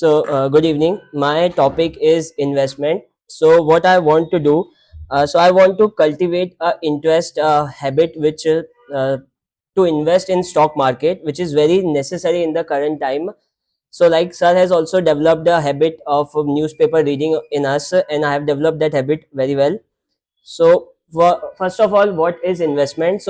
Good evening. My topic is investment. So, what I want to do, I want to cultivate a interest habit which to invest in stock market, which is very necessary in the current time. So, like sir has also developed a habit of newspaper reading in us, and I have developed that habit very well. So, first of all, what is investment?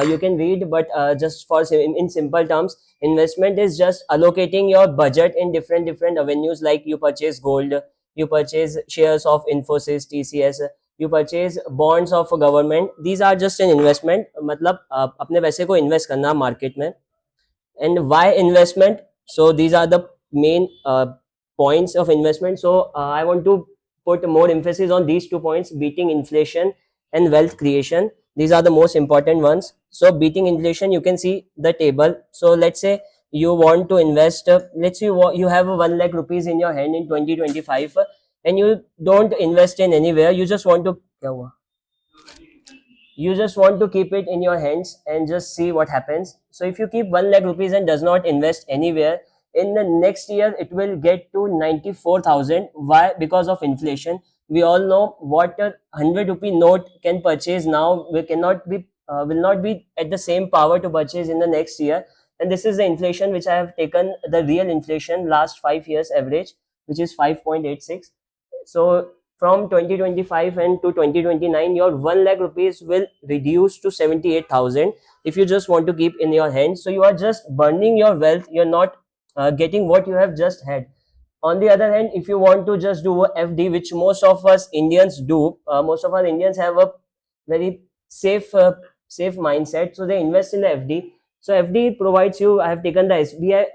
You can read, but just in simple terms, investment is just allocating your budget in different avenues. Like you purchase gold, you purchase shares of Infosys, TCS, you purchase bonds of a government. These are just an investment. मतलब अपने पैसे को invest करना market में. And why investment? So these are the main points of investment. I want to put more emphasis on these 2 points: beating inflation and wealth creation. These are the most important ones. So beating inflation, you can see the table. So let's say you want to invest, let's say you have 1 lakh rupees in your hand in 2025, and you don't invest in anywhere. You just want to keep it in your hands and just see what happens. So if you keep 1 lakh rupees and does not invest anywhere, in the next year it will get to 94,000. Why? Because of inflation. We all know what a 100 rupee note can purchase now will not be at the same power to purchase in the next year. And this is the inflation which I have taken, the real inflation last 5 years average, which is 5.86. So from 2025 and to 2029, your 1 lakh rupees will reduce to 78,000 if you just want to keep in your hands. So you are just burning your wealth. You're not getting what you have just had. On the other hand, if you want to just do a FD, which most of us Indians do, most of our Indians have a very safe mindset, so they invest in the FD. So FD provides you. I have taken the SBI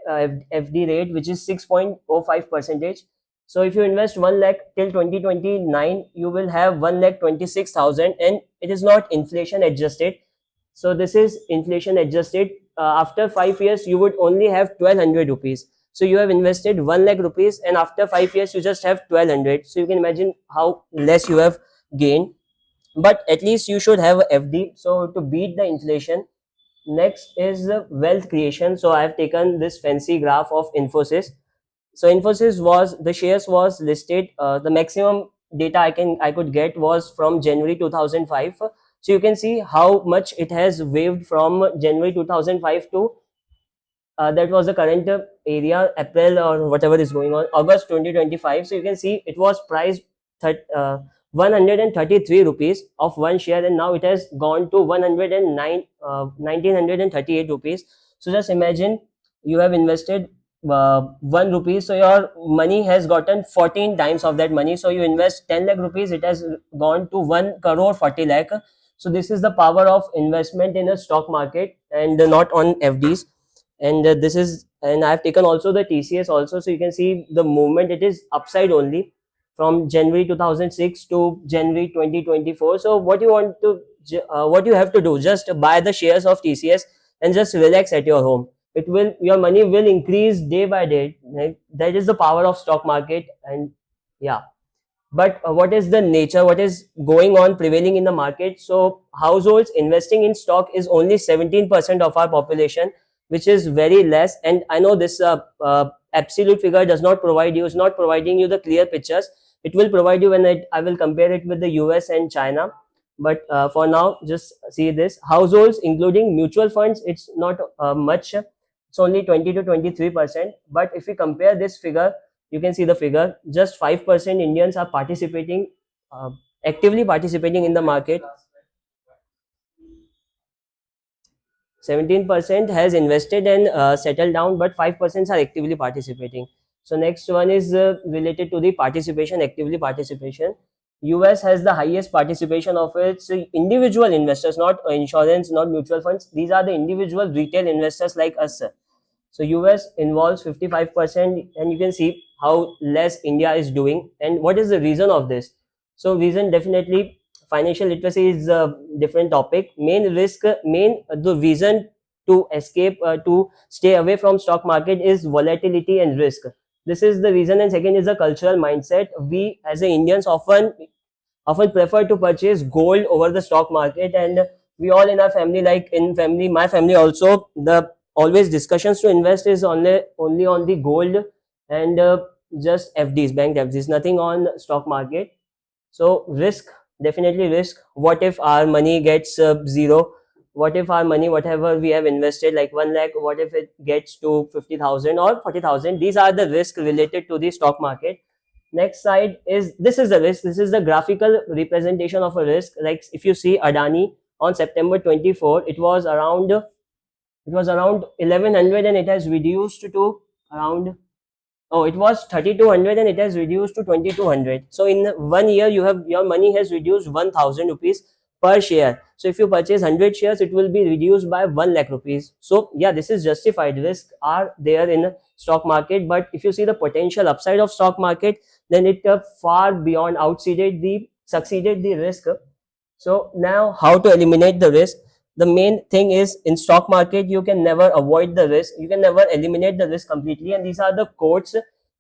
FD rate, which is 6.05 percentage. So if you invest 1 lakh till 2029, you will have 1 lakh 26,000, and it is not inflation adjusted. So this is inflation adjusted. After 5 years, you would only have 1200 rupees. So you have invested 1 lakh rupees, and after 5 years, you just have 1200. So you can imagine how less you have gained. But at least you should have a FD. So to beat the inflation, next is the wealth creation. So I have taken this fancy graph of Infosys. So Infosys was, the shares was listed, the maximum data I could get was from January 2005. So you can see how much it has waived from January 2005 to that was the current area, April or whatever is going on, August 2025. So you can see it was priced 133 rupees of one share, and now it has gone to 109 1938 rupees. So just imagine, you have invested 1 rupee, so your money has gotten 14 times of that money. So you invest 10 lakh rupees, it has gone to 1 crore 40 lakh. So this is the power of investment in a stock market, and not on FDs. And this is, and I've taken also the TCS also. So you can see the movement, it is upside only from January 2006 to January 2024. So what you have to do, just buy the shares of TCS and just relax at your home. It will, your money will increase day by day. Right? That is the power of stock market. And yeah, but what is the nature, what is going on prevailing in the market? So households investing in stock is only 17% of our population, which is very less. And I know this absolute figure does not provide you, is not providing you the clear pictures. It will provide you when I will compare it with the US and China. But for now, just see this: households including mutual funds, it's not much. It's only 20 to 23%. But if we compare this figure, you can see the figure, just 5% Indians are participating, uh, actively participating in the market. 17% has invested and settled down, but 5% are actively participating. So next one is related to the participation, actively participation. US has the highest participation of its individual investors, not insurance, not mutual funds. These are the individual retail investors like us. So US involves 55%, and you can see how less India is doing. And what is the reason of this? So reason, definitely financial literacy is a different topic. The reason to escape, to stay away from stock market is volatility and risk. This is the reason. And second is the cultural mindset. We as Indians often prefer to purchase gold over the stock market. And we all in our family, like in family, my family also, the always discussions to invest is only on the gold and just FDs, bank FDs, nothing on stock market. So risk, definitely risk. What if our money gets zero? What if our money, whatever we have invested, like 1 lakh, what if it gets to 50,000 or 40,000? These are the risks related to the stock market. Next side is, this is the risk. This is the graphical representation of a risk. Like if you see Adani on September 24, it was around 1100 and it has reduced to around, oh, it was 3200 and it has reduced to 2200. So in 1 year, your money has reduced 1000 rupees per share. So if you purchase 100 shares, it will be reduced by 1 lakh rupees. So yeah, this is justified. Risks are there in stock market, but if you see the potential upside of stock market, then it far beyond succeeded the risk. So now, how to eliminate the risk? The main thing is, in stock market you can never avoid the risk, you can never eliminate the risk completely, and these are the quotes.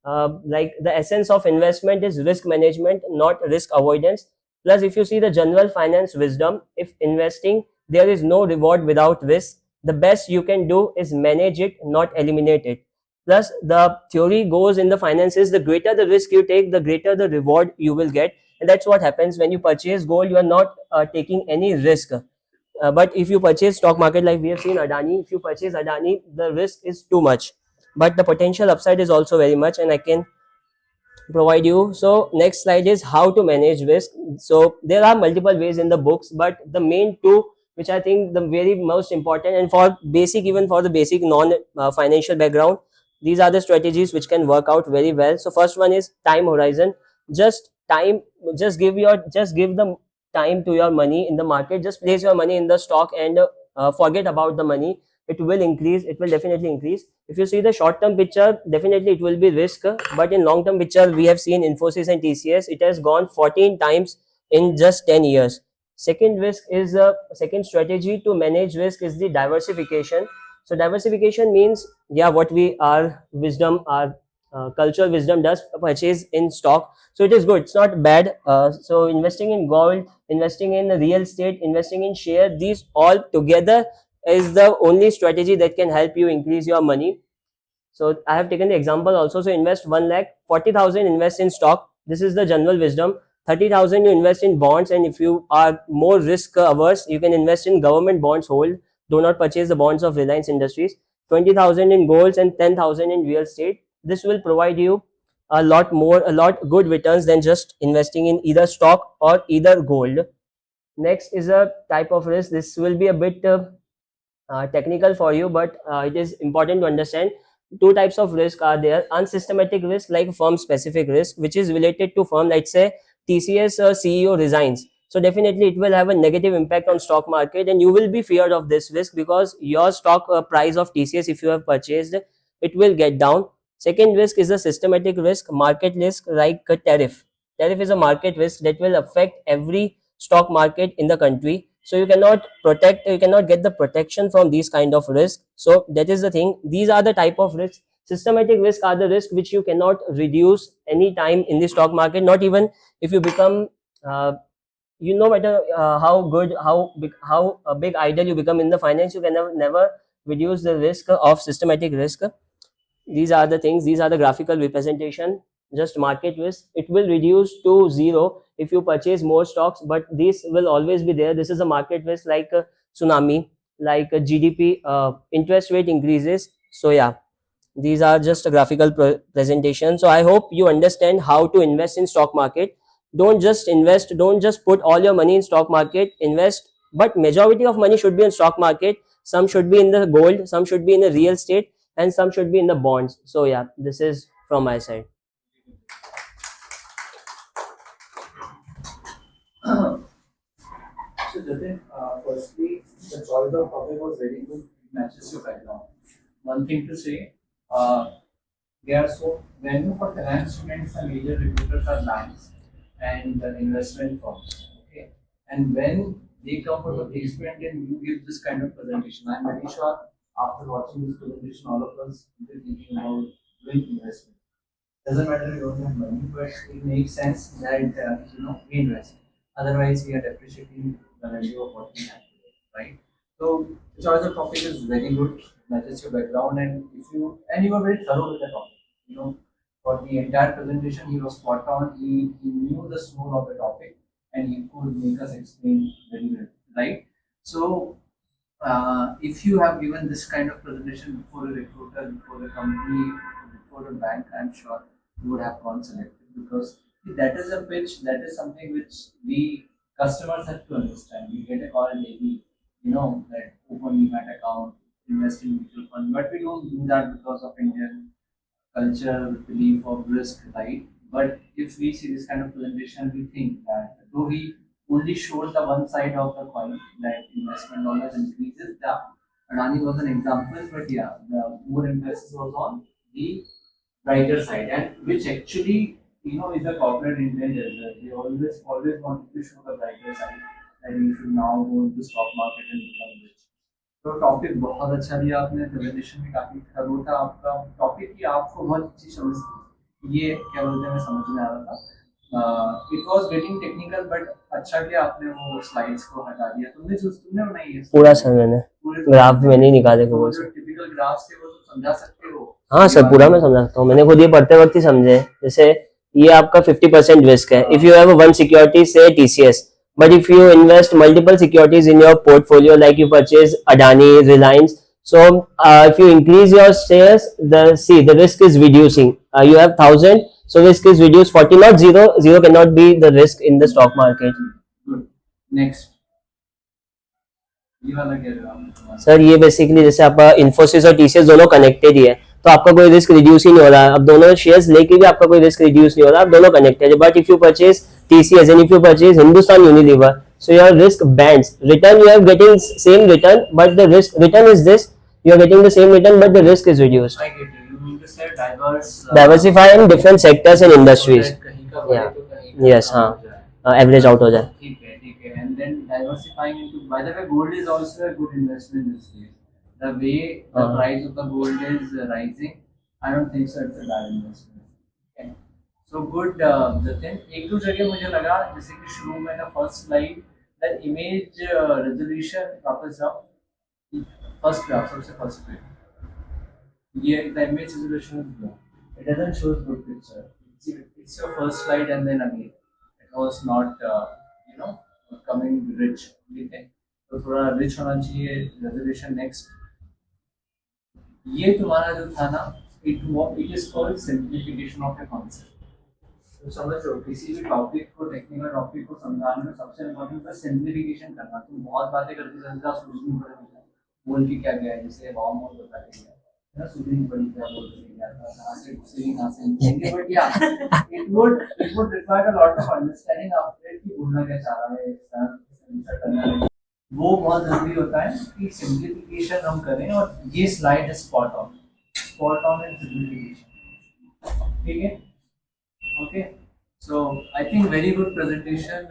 Like the essence of investment is risk management, not risk avoidance. Plus, if you see the general finance wisdom, if investing there is no reward without risk, the best you can do is manage it, not eliminate it. Plus, the theory goes in the finances, the greater the risk you take, the greater the reward you will get. And that's what happens when you purchase gold. You are not taking any risk. But if you purchase stock market, like we have seen Adani, if you purchase Adani, the risk is too much, but the potential upside is also very much, and I can provide you. So next slide is how to manage risk. So there are multiple ways in the books, but the main two, which I think the very most important, and for basic, even for the basic non financial background, these are the strategies which can work out very well. So first one is time horizon. Just time, just give the time to your money in the market. Just place your money in the stock and forget about the money. It will increase, it will definitely increase. If you see the short term picture, definitely it will be risk, but in long term picture, we have seen Infosys and TCS, it has gone 14 times in just 10 years. Second strategy to manage risk is the diversification. So diversification means, yeah, what we our wisdom, our cultural wisdom does purchase in stock, so it is good, it's not bad. So investing in gold, investing in real estate, investing in share, these all together is the only strategy that can help you increase your money. So I have taken the example also. So invest 1 lakh, 40,000 invest in stock. This is the general wisdom. 30,000 you invest in bonds, and if you are more risk averse, you can invest in government bonds. Hold, do not purchase the bonds of Reliance Industries. 20,000 in golds and 10,000 in real estate. This will provide you a lot good returns than just investing in either stock or either gold. Next is a type of risk. This will be a bit technical for you, but it is important to understand. Two types of risk are there: unsystematic risk, like firm specific risk, which is related to firm. Let's say TCS CEO resigns, so definitely it will have a negative impact on stock market, and you will be feared of this risk because your stock price of TCS, if you have purchased, it will get down. Second risk is a systematic risk, market risk, like a tariff is a market risk that will affect every stock market in the country. So you cannot get the protection from these kind of risk. So that is the thing, these are the type of risks. Systematic risk are the risk which you cannot reduce any time in the stock market, not even if you become no matter how good, how a big idol you become in the finance, you can never reduce the risk of systematic risk. These are the things, these are the graphical representation. Just market risk, it will reduce to zero if you purchase more stocks, but this will always be there. This is a market risk, like a tsunami, like a GDP, interest rate increases. So yeah, these are just a graphical presentation. So I hope you understand how to invest in stock market. Don't just invest, don't just put all your money in stock market, invest, but majority of money should be in stock market. Some should be in the gold, some should be in the real estate, and some should be in the bonds. So yeah, this is from my side. So Jatin, firstly, the choice of topic was very good. It matches your background. One thing to say, there are so many for finance students, the major recruiters are banks and the investment firms. Okay, and when they come for the placement and you give this kind of presentation, I'm very sure after watching this presentation, all of us will be thinking about doing investment. Doesn't matter you don't have money, but it makes sense that we invest. Otherwise, we are depreciating the value of what we have today, right? So the choice of topic is very good, matches your background, and if you and you are very thorough with the topic. For the entire presentation, he was spot on. He knew the soul of the topic, and he could make us explain very well, right? So, if you have given this kind of presentation before a recruiter, before a company, before a bank, I'm sure you would have gone selected, because that is a pitch, that is something which we customers have to understand. We get a call daily, that open demat account, invest in mutual fund, but we don't do that because of Indian culture, belief of risk, right? But if we see this kind of presentation, we think that though he only showed the one side of the coin, that investment dollars increases, the Adani was an example, but yeah, the more emphasis was on the brighter side, and which actually is a corporate intent as well. They always wanted to show the brighter side, that you should now go into stock market and become rich. तो topic बहुत अच्छा दिया आपने, presentation भी काफी thorough था आपका, topic की आपको बहुत अच्छी समझ, ये क्या बोलते हैं, मैं समझ में आ रहा था। It was getting technical, but अच्छा किया आपने वो स्लाइड्स को हटा दिया। तुमने बनाई है पूरा सर, मैंने ग्राफ मैंने ही निकाले तो को जो टिपिकल ग्राफ्स थे वो तुम समझा सकते हो? हाँ सर, पूरा मैं समझ सकता हूँ, मैंने खुद ये पढ़ते वक्त ही समझे। जैसे ये आपका 50% रिस्क है if you have one security से TCS, but if you invest multiple securities in your portfolio, like you purchase Adani, Reliance, so if you increase your shares, the risk is reducing. You have 1,000, so risk is reduced 40, not zero. Zero cannot be the risk in the stock market. Good. Next. ये वाला क्या है sir? ये basically जैसे आपका इन्फोसिस और TCS दोनों connected ही है, तो आपका कोई रिस्क रिड्यूस ही नहीं हो रहा है। अब दोनों शेयर्स लेके भी आपका कोई रिस्क रिड्यूस नहीं हो रहा, आप दोनों कनेक्टेड है। But if you purchase TCS and if you purchase Hindustan Unilever, so your risk bands, return you are getting same return, but the risk return is this, you are getting the same return but the risk is reduced. I get you. You mean to say diverse, diversify in different sectors and industries. कहीं का बढ़े Yeah. तो कहीं का Yes, कम हाँ, हो जाए। Average out हो जाए। ठीक है, ठीक है। And then diversifying into, by the way, gold is also a good investment these days. The way the price of the gold is rising, I don't think so it's a bad investment. Okay. So good, Jatin. एक दो जगह मुझे लगा, जैसे कि शुरू में ना first slide, the image resolution, वापस जाओ, फर्स्ट ग्राफ, सबसे फर्स्ट पे, ये the image resolution is low. It doesn't show good picture. It's your first slide and then again it was not coming rich. ठीक है, तो थोड़ा rich होना चाहिए resolution। next, ये तुम्हारा जो था ना, it is called simplification of a concept। तो समझो, किसी भी टॉपिक को, टेक्निकल टॉपिक को समझाने में सबसे इम्पोर्टेंट है सिंप्लीफिकेशन करना। तुम बहुत बातें करते चलते सोचनी पड़ेगी बोल के क्या गया है, जैसे वार्म मोड बता के गया है ना, सुननी पड़ी क्या बोल के गया था, कहाँ से घुसेंगे कहाँ से निकलेंगे, बट या it would require a lot of understanding after कि बोलना क्या चाह रहा है, आंसर करना है, वो बहुत जरूरी होता है कि सिंप्लीफिकेशन हम करें। और ये slide spot on and simplification. ठीक है, okay, so I think very good presentation।